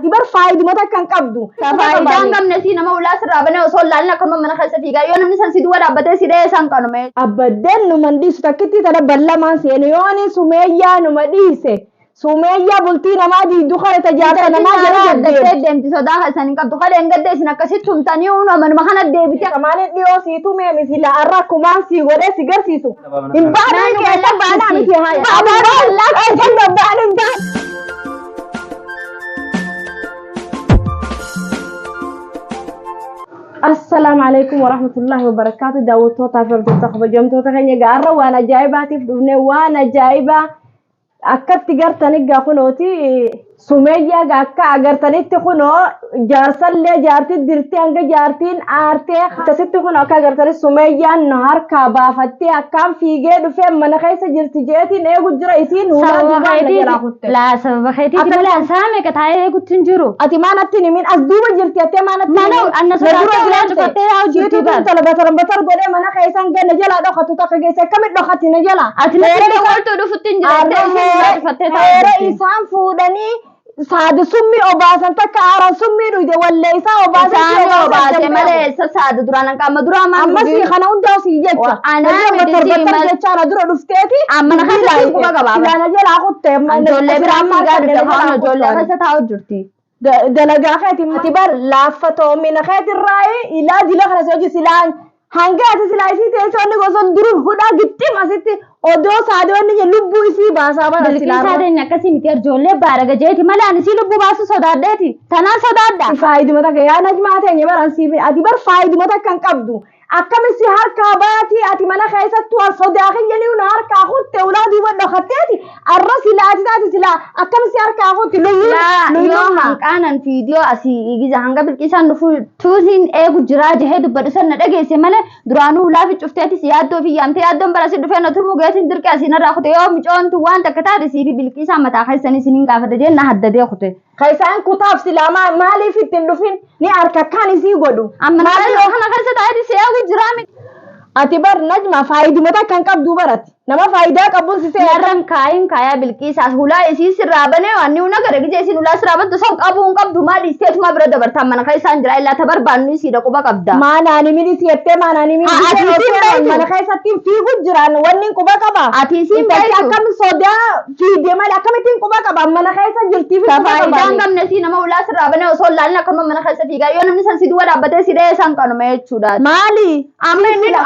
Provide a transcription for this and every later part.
ati bar faayidumata kan qabdu. Faayidaan qabne si nama ulaa sirraa banee osoo laalin akkanuma mana keessa fiigaa yoo namni san si duwwaa dhaabbatee si dhahee san qanume. Abaddeen numa dhiisu takkitti tana ballamaan seene yooni sumeeyyaa numa dhiise. Sumeeyyaa bultii namaa diiddu kana tajaajila namaa jedhamee deemti sodaa keessan hin qabdu kalee hin gaddeessin akkasitti tumtanii manuma kana deebite. Maaliif dhiyoo sii tumee miti la'arra kumaan sii godhee si garsiisu. Hin baanee keessa baanaa miti haa. السلام عليكم ورحمة الله وبركاته. دعوتوتا فردوتا خبجمتوتا خنيا قارة وانا جايبة تفدوني وانا جايبة أكدت قرتني قاقنوتي سمية قاقا قرتني تخنو جارسل لي جارتي درتي انقا جارتين آرتي تسيت خنو أكا قرتني سمية نهار كابا فتي أكام فيجي دفع من خيسة جرتي جيتي نيقو جرائسين لا سبب خيتي تبالي أسامي كتاية يقو تنجرو أتي ما نتني من أصدوبة جرتي أتي ما نتني مانو أنا سرعة فتي جيتو بنتلا بطر قولي من خيسة انقا نجلا دخطو تاقا جيسة كمت دخطي نجلا أتني قولتو دفو تنجرو إسان فودني سعد سمي أباسن تكارا سمي رويده ولا إسان أباسن ماله سعد درانا كام دراما أما سي خنا وندا سي جت أنا مدرسي ما جتشارا درا دفتي أما نخسر كوبا كبابا لا نجلا أخذت جولة برامي قاعد تفهم جولة خسر تاو جرتي دلقا خاتي متبر لافتو من خات الرأي إلى دلقا خنا سوجي سلان هنگات سلايسي تيسوني غوصن درون هدا گتي ماسيتي odoo saadonni je lubbu isii baasaa bara silaa saadonni akkasii miti ijoollee baaraga jeeti malee ani si lubbu baasu sodaadheeti tanaan sodaadha faayidumata ka yaa najmaa teenya baran siifi ati bar faayidumata kan qabdu akkamisi harkaa baati ati mana keessattu wal sodaaqin jeni una harkaa kutte ulaadii wadho katteeti arra silaati taati silaa akkamisi harkaa kutti yoo hanqaanan fiidiyoo asii igiza hanga bilqisaan dhufu tuusiin eegu jiraa jehee dubbadhu sanna dhageesse malee duraanuu ulaafi cufteeti si yaaddoo fi yaamte yaaddoon barasi dhufee na turmu geetin dirqi asiin irraa kute yoo micoontu waan takka taate siifi bilqisaan mataa keessanii isiniin gaafate jeen na haddadee kute kaisaan kutaaf silaa maaliif ittiin dhufin ni harka kan isii godhu amma yoo kana keessa taa'ee si eegu jiraami ati bar najma faayidumata kan qabdu baratti nama faayidaa qabuun si seerran kaayin kaayaa bilqiisaas hulaa isii sirraa banee waan ni gara gije isin hulaa sirraa bantu son qabuun qabdu maal isteetuma bira dabartan mana keessaan jira illaa tabar baannu isii dhaquba qabda maanaani mini si yettee maanaani mini mana keessatti fiigu jiraan wanni quba qaba ati isiin beektu akkam sodaa fiigee malee akkamittiin quba qaba mana keessa jirti fi faayidaan qabne si nama hulaa sirraa banee osoo laalin akkuma mana keessa fiigaa yoo namni san si duwwaa dhaabbatee si dhahee san qanume jechuudha maali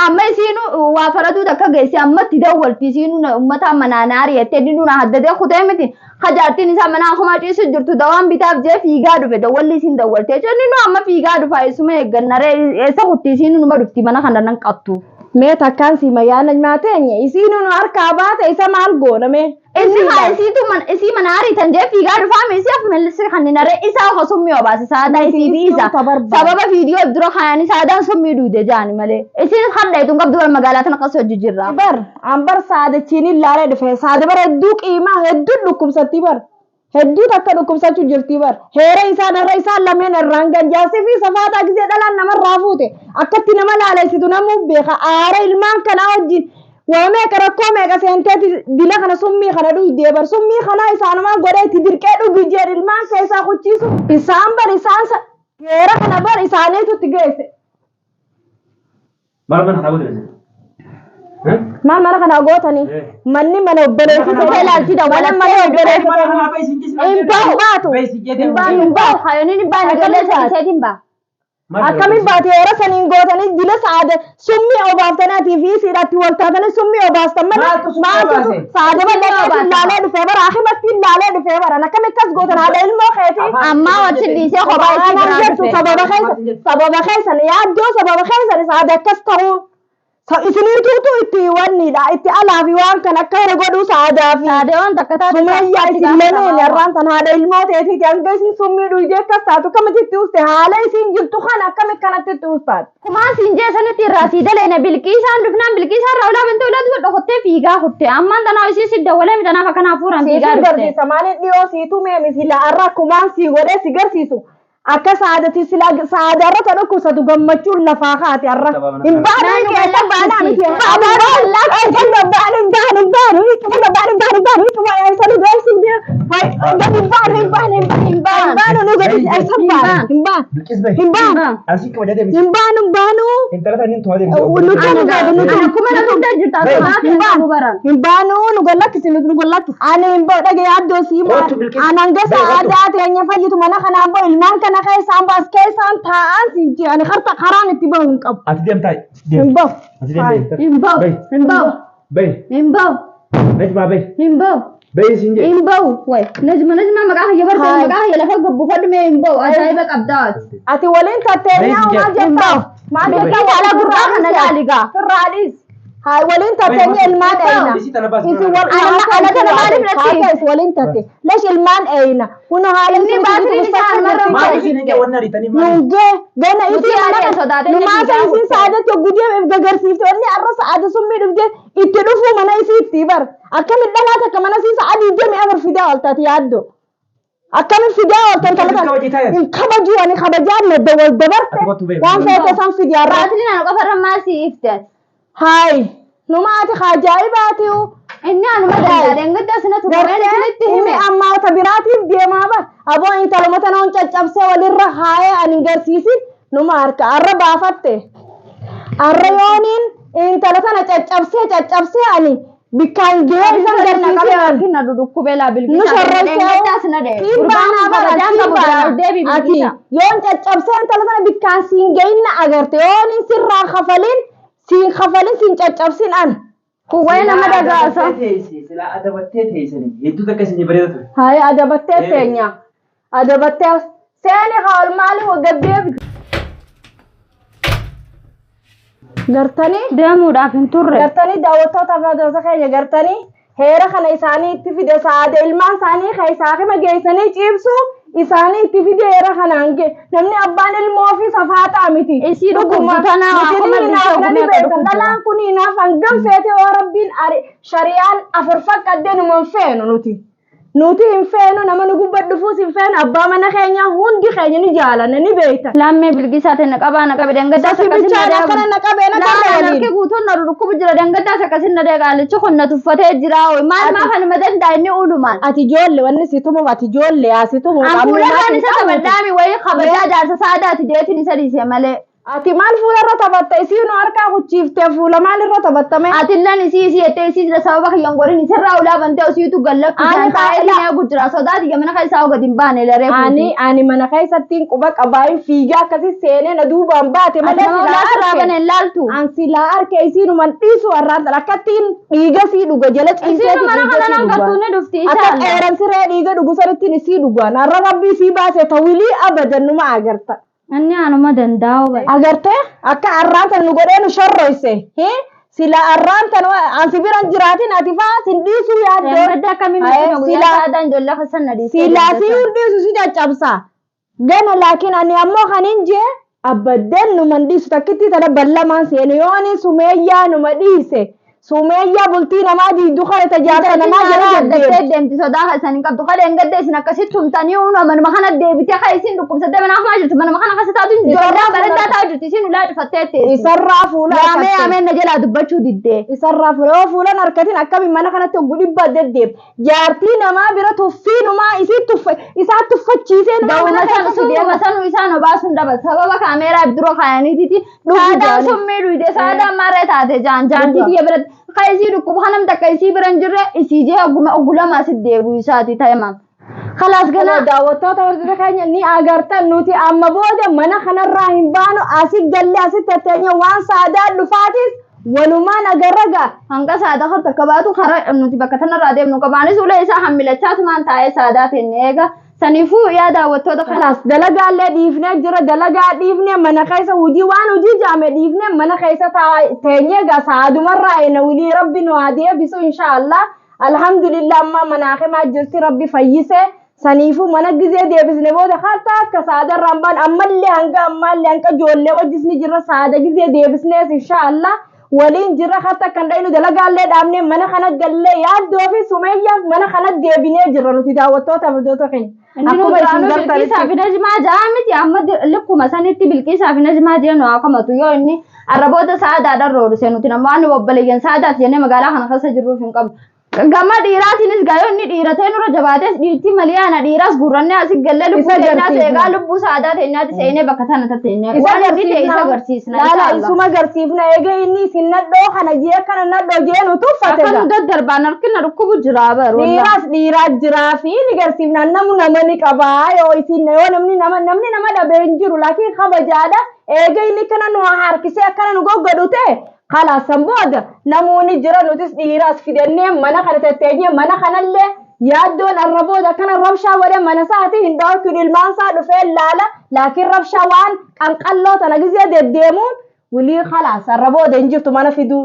amma isiin waa faraduu takka geesse ammatti dawwa waltisiinu ummata manaanaari yettee dinuna haddadee kutee miti hajaartiin isaa manaa kumaa ciisu jirtu dawaan bitaaf jee fiigaa dhufe dawwalli isiin dawwaltee jenni nu amma fiigaa dhufa isuma eeggannaree eessa kuttisiinu numa dhufti mana kana nan qabtu mee takkaan si mayyaana nyaateenya isiinu nu harkaa baate isa maal gooname isii manaari tan jee fiigaa dhufaame isii af melisi kanninare isaa ho summii obaase saadaa isii fi isa sababa fiidiyoo dura kaayanii saadaan summii duude jaani malee isiin hadheetun qabdu wal magaalaa tan akkas hojii jirra bar ambar saadachiin ilaalee dhufe saada bar hedduu qiimaa hedduu dhukkubsatti bar hedduu takka dhukkubsachuu jirti bar heera isaan irra isaan lameen irraan ganjaasii fi safaataa gisee dhalaan namarraa fuute akkatti nama laaleessitu namuuf beeka aara ilmaan kanaa wajjin وما كركم يا كسنتات دلا خنا سمي خنا دو ديبر سمي خنا إنسان ما قدر تدرك دو بيجر المان كيسا كوتشيسو إنسان بر إنسان غير خنا بر إنسانه تو تجلس ما خنا قدر ما خنا قوتني مني من أبدله في كل أشياء ولا ما أبدله إنباو باتو إنباو خياني نبان جلسة سيدين akkamiin baate yeroo saniin gootanii dila saada summii obaaftanii fi siidhaatti waltaatanii summii obaastan malee maaltu saada bal'aa laalee dhufee bara akimattiin laalee dhufee bara akkam akkas gootan haadha ilmoo keeti ammaa wajjin dhiisee kophaa isii biraa dhufe sababa keessan yaaddoo sababa keessan saada akkas ta'uu isinii tuutu itti wannidha itti alaa fi waan kan akka hore godhuu saadaa fi waan takka taate sumayyaa isin lemeen irraan tan haadha ilmoo teetiiti hanga isin summii dhuydee akkas taatu akkamitti uste haala isin jirtu kan akkami kanatti ustaat kumaan siin jeesanitti irraa sii daleena bilqiisaan dhufnaan bilqiisaan raawulaa bintee ulaatu godha kottee fiigaa kutte ammaan tanaa isii si dawwalee mitanaaf akkanaaf fuuran fiigaa dhufte garsiisa maaliin dhiyoo siitu meemi sila arra kumaan sii godhee si garsiisu akka saadati sila saadarra ta dhukkubsatu gammachuun lafaa kaati arra hin baanaan keessa baanaa miti baanu Himbaan. Bilqis bahi. Himbaan. Asii kabajatee miti. Himbaan. Intala taniin tumaa deemsa. Akkuma na dugda jirta Himbaan nu gallakkisi nu gallakkisi. Ani himbaa dhagee addoo siima. Anan gasa aadaa teenya fayyitu mana kanaan boo ilmaan kana keessaan baas keessaan taa'an siinti ani harta karaan itti bahu hin qabu. Ati deemtaa. Himbaa. Ati deemtaa. Himbau. Bahi. Himbau. Najmaa bahi. Himbau. Bahi siin jedhe. Himbau. Way. Najma maqaa hayya bartee maqaa hayya lafa gabbuufadhu mee himbau ajaa'iba qabdaat. Ati waliin tatteenyaa maal jettaa? Maal jettaa ala gurraa kana laaligaa. Sirraadhis. Hai waliin tatteenyaa ilmaan eeyna. Isi tana baas. Isi ala kana maaliif natti? Waliin tatte. Lesh ilmaan eeyna. Kuno haala Inni baasiin isaa almarra Maal isiin egaa wanna ariitanii maal? Nungee gana Nuti isi yaadeen sodaatee numaasa isin saadatti oggudee gagarsiifte wanni arra saada summii dhufte itti dhufuu mana isii itti bar akkamitti dhalaata akka mana isii saadii deeme afar fidaa ooltaati yaaddo akkamitti fidaa ooltan talata kabajuu ani kabajaan nadda wal dabarte waan feete san fidaa irraa Baasiin ana qofa rammaasii ifte. haay numaati ajaa'ibaatiyu Inni anuma danda'een gadda sinatu qabee sinitti inni hime. amma wata biraatiif deemaa bar aboo intaluma tanoon caccabsee walirra haayee ani garsiisin numa harka arra baafatte arra yooniin intala tana caccabsee ani bikkaan gahee isan garsiisin Argina dudukkubee laa bilbisa. nu Gaddaa sina dee. shorreessee Deebii ati bilbisa. yoon caccabsee intala tana bikkaan siin gahina agarte yooniin sirraa kafalin siin caccabsin an Kuwwee nama dhagaasa. Silaa adabattee teessanii hedduutu akkasii bareeda ture. hayi adabattee teenya adabattee seeni haal maali wagabbeef gartanii Deemuudhaaf hin turre. gartanii daawwattoota abbaadoota keenya gartanii heera kana isaanii itti fide saada ilmaan isaanii keessaa kama geessanii ciibsu isaanii itti fide heera kanaan namni abbaan ilmoo fi safaaxaa miti. Isii dhuguma tanaa akkuma dhalaan kun hinaaf hangam feete yoo rabbiin shari'aan afur faqqaddee numan feenu nuti hin feenu nama nu gubbadhufuus hin feenu abbaa mana keenya hundi keenya ni jaalanna ni beektan. Laammee bilgisaa ta'e naqabaa naqabe dangaddaa Bichaan akkana naqabee naqabee Naan waliin. harki guutuun na dhukkubu jira dangaddaa akkasiin na deegaalichi kun na tuffatee jira maal maa kan ma danda'a inni ulumaan. Ati ijoollee wanni si tumuuf ati ijoollee yaa si tumuuf. Fuulaan isa kabaddaami wayii kabajaa jaarsa saadaati deetiin isa dhiise malee. Ati maal fuularra taphatta isiin harkaa hucciiftee fuula maalirra taphattame? Atillan isii jettee isii jira sababa kiyyan godhin isirraa ulaa bantee usiitu gallakku Ani isaan taa'ee kaa'ela. eegu jira sodaati gamana kan isaa gadi hin baane laree Ani mana keessattiin quba qabaayin fiigaa akkasii seenee na duubaan baate malee silaa irraa arke. laaltu. An silaa arke isiinuman dhiisu har'aan akkattiin dhiiga sii dhuga jala ciisee Isiin mana kana nan gattuunni dhufti Akka isaan. qeeran siree dhiiga dhugu sanittiin isii dhugaan har'a rabbii sii baase tawilii abadan numa agarta. Inni anuma danda'u bara. Agarte akka arraantan nu godhee nu shorroyse sila arraantan ansi biran jiraatin ati faa sin dhiisuu yaaddoo Dangaddaa akkamiin nuti guyyaa saadaan ijoollee keessan na dhiisee. silaasii hundhiisu si caccabsa gana laakiin ani ammoo kanin jee abbaddeen numan dhiisu takkitti tana ballamaan seenu yooni sumeeyyaa numa dhiise sumeeyyaa bultii namaa diiddu kana tajaajila namaa jala gaddattee deemti sodaa keessan hin qabdu kadeen gadda isin akkasitti tumtanii manuma kana deebitee kan isin dhukkubsattee mana hamaa jirtu manuma kana keessa taatu ijoollee bareedaa taa'u jirti isin ulaa dhufattee teessi. isarraa fuula Yaamee yaamee na jalaa dubbachuu diddee. isarraa fuula yoo fuulan harkatiin akkamiin mana kanatti oggu dhibba deddeeb jaartii namaa bira tuffii numaa isaa tuffachiisee numaa mana keessa Suuma sanuu isaan obaasuun daba sababa kaameeraa duroo kaayaniititi saadaan summii dhuyde saadaan marree taate jaantiitii biratti kan isii dhukkubu kanam takka isii bira hin jirre isii jee oggulamaa si deebi'u isaati ta'e maam. Kalaas Kana gana daawwattoota hordoftoota keenya ni agartan nuti amma booda mana kanarraa hin baanu asii gallee asitti tatteenya waan saadaan dhufaatis walumaan agarraga. hanga saada kan takka baatu karaa nuti bakka tanarraa deemnu qabaanis ulee isaa hammilachaatumaan taa'ee saadaa tenne eega saniifuu yaa daawwattoota Kalaas dalagaallee dhiifnee jira dalagaa dhiifnee mana keessa hojii jaame dhiifnee mana keessa teenyee gaa saadumarraa ena wilii rabbi nu haa deebisu inshaallah alhamdulillah amma manaaqimaa jirti rabbi fayyise saniifuu mana gizee deebisne booda hatta akka saadarraan baan ammallee hanga ijoollee wajjisni jirra saada gizee deebisnees inshaallah waliin jirra hatta kan dhaynu dalagaallee dhaabnee mana kana gallee yaaddoo fi sumeeyyaaf mana kana deebinee jirra nuti daawwattoota hordoftoota keenya. Akkuma isin bilqiisaa fi najmaa ja'a miti amma likkuma sanitti bilqiisaa fi najmaa jee nu hakamatu yoo inni arraboota saadaadhaan roorrise nuti namoonni obboleeyyan saadaati jennee magaalaa kana keessa jirruuf hin qabnu. Gama dhiiraatiinis gaayoo inni dhiiratee nurra jabaates dhiirti malee ana dhiiras gurranne asii galle lubbuu keenyaa seegaa lubbuu saadaa teenyaatti seenee bakka sana tatteenyaa. Waan inni ta'e isa agarsiisna. Laala isuma agarsiifna egaa inni isin nadhoo kana jee kana nadhoo jee nu tuffate. Akka nu daddarbaan harkina dhukkubu jira baru. Dhiiraa jiraa fi ni garsiifna nama ni qabaa yoo isin yoo namni nama dhabee hin jiru laakiin kabajaadha egaa inni kana nu harkisee akkana nu goggodhu ta'e. Kala samboda namuni jira nutis dhiiras fidannee mana kana tatteenyee mana kanallee yaaddoon arrabooda kana rabshaa wale mana saati hin dhawtu ilmaan saa dhufee laala laakiin rabshaa waan qanqalloo tana gisee deddeemuun wulii kalaas arrabooda hin jirtu mana fiduu.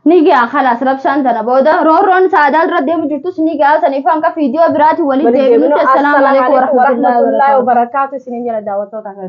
Nigaa kalaas rabshaan tana booda roorroon saadaa dura deemu jirtus nigaa saniif hanga viidiyoo biraati waliin deemnu. Assalaamu alaikum warahmatullahi wabarakatuh. Isiniin jala daawwattoota akka